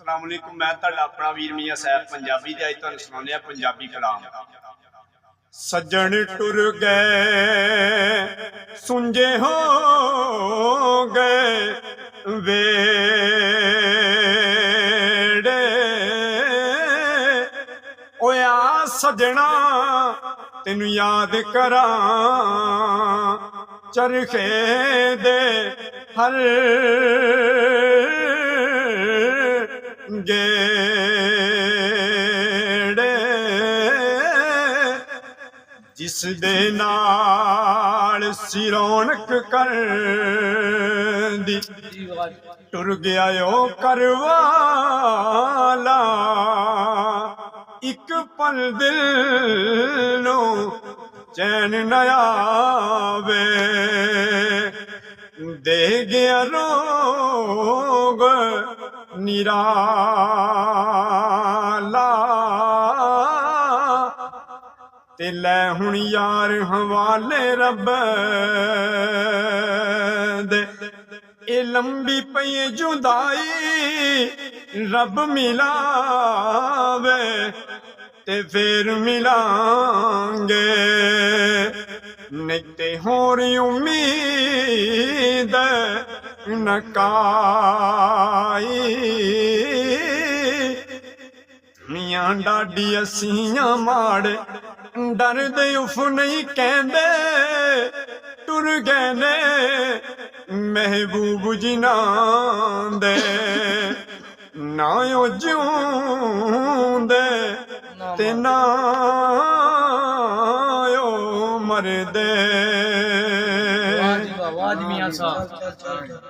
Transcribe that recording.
अस्सलाम वालेकुम। मैं तुहाडा अपना वीर मियां सैफ पंजाबी ते अज तुहानूं सुणाउने आ पंजाबी कलाम। सज्जण टुर गए सुंजे हो गए वेड़े, ओया सजना तेनू याद करा चरखे दे हर गेड़े, जिस दे नाल सी रौनक कर दी टुर गया ओ करवाला। एक पल दिल नो चैन न आवे, दे गया रोग निराला। ते लै हुण यार हवाले रब दे, ए लंबी पई जुदाई रब मिलावे ते फिर मिलांगे, नहीं ते होर उम्मीद न काई। मियां डाडी असियां माड़े डर दे उफ नहीं कहंदे, टुर गए ने महबूब जिन्हां दे, ना ओ जिउंदे ते ना ओ मरदे। वाह जी वाह, वाह जी मियां साहब।